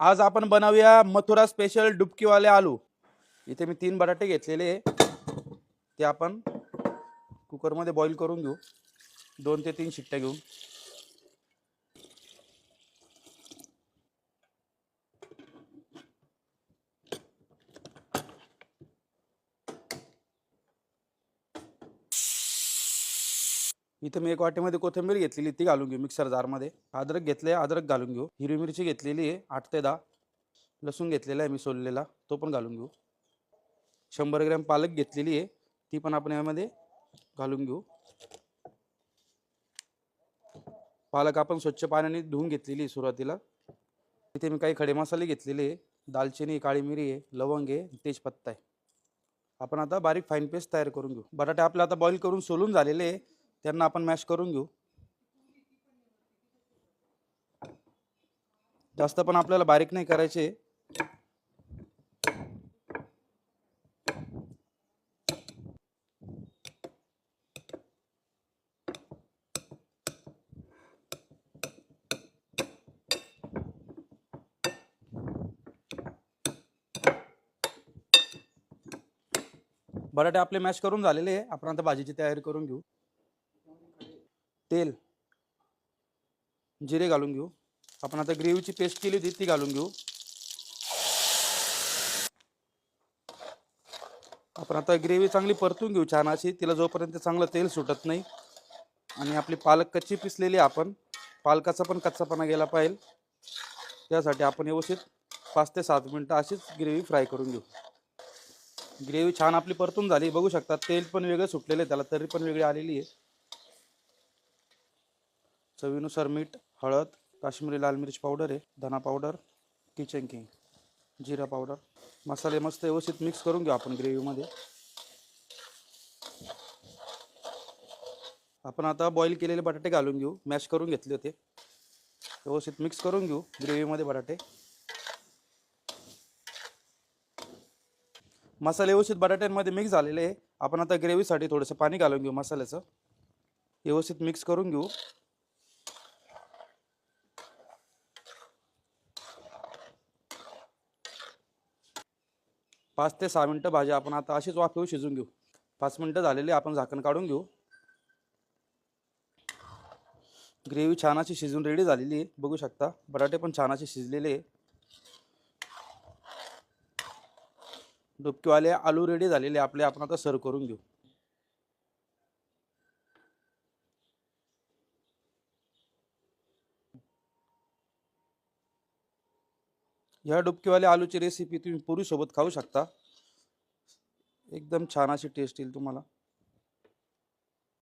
आज आपण बनवूया मथुरा स्पेशल डुबकीवाले आलू। इथे मी 3 बटाटे घेतलेले, ते आपण कुकरमध्ये बॉईल करून घेऊ 2 ते 3 शिट्ट्या घेऊन। इथे मी 1 वाटीमध्ये कोथिंबीर घेतलेली, ती घालून घेऊ मिक्सर जारमध्ये। अद्रक घेतले, अद्रक घालून घेऊ। हिरवी मिरची घेतलेली आहे 8 ते 10। लसूण घेतलेला आहे मी सोललेला, तो पण घालून घेऊ। 100 ग्रॅम पालक घेतलेली आहे, ती पण आपण यामध्ये घालून घेऊ। पालक आपण स्वच्छ पाण्याने धुवून घेतलेली सुरुवातीला। इथे मी काही खडे मसाले घेतलेले, दालचिनी, काळी मिरी आहे, लवंग आहे, तेजपत्ता आहे। आपण आता बारीक फाईन पेस्ट तयार करून घेऊ। बटाटे आपले आता बॉईल करून सोलून झालेले, त्यांना आपण मॅश करून घेऊ। जास्त पण आपल्याला बारीक नाही करायचे। बटाटे आपले मॅश करून झालेले, आपण आता भाजीची तयारी करून घेऊ। तेल, जिरे घालून घेऊ। आपण आता ग्रेव्हीची पेस्ट केली होती ती घालून घेऊ। आपण आता ग्रेव्ही चांगली परतून घेऊ छान अशी, तिला जोपर्यंत चांगलं तेल सुटत नाही। आणि आपली पालक कच्ची पिसलेली, आपण पालकाचा पण कच्चापणा गेला पाहिजे, त्यासाठी आपण व्यवस्थित 5 ते 7 मिनिटं अशीच ग्रेव्ही फ्राय करून घेऊ। ग्रेव्ही छान आपली परतून झाली, बघू शकता तेल पण वेगळं सुटलेलं आहे त्याला, तरी पण वेगळी आलेली आहे। चवीनुसार मीठ, हळद, काश्मीरी लाल मिर्च पावडर आहे, धना पावडर, किचन किंग, जिरा पावडर। मसाले मस्त व्यवस्थित मिक्स करून घेऊ आपण ग्रेव्हीमध्ये। आपण आता बॉईल केलेले बटाटे घालून घेऊ, मॅश करून घेतले होते, व्यवस्थित मिक्स करून घेऊ ग्रेव्हीमध्ये बटाटे। मसाले व्यवस्थित बटाट्यांमध्ये मिक्स झालेले आहे, आपण आता ग्रेव्हीसाठी थोडंसं पाणी घालून घेऊ मसाल्याचं, व्यवस्थित मिक्स करून घेऊ। पाच ते 6 मिनिटं भाजी आपण आता अशीच वाफेवर शिजून घेऊ। 5 मिनिटं झालेली, आपण झाकण काढून घेऊ। ग्रेव्ही छान अशी शिजून रेडी झालेली आहे, बघू शकता बटाटे पण छान असे शिजलेले आहे। डुबकीवाले आलू रेडी झालेले आपले, आपण आता सर्व करून घेऊ। या डुबकीवाले आलूची रेसिपी तुम्ही पुरी सोबत खाऊ शकता, एकदम छान अशी टेस्ट येईल तुम्हाला।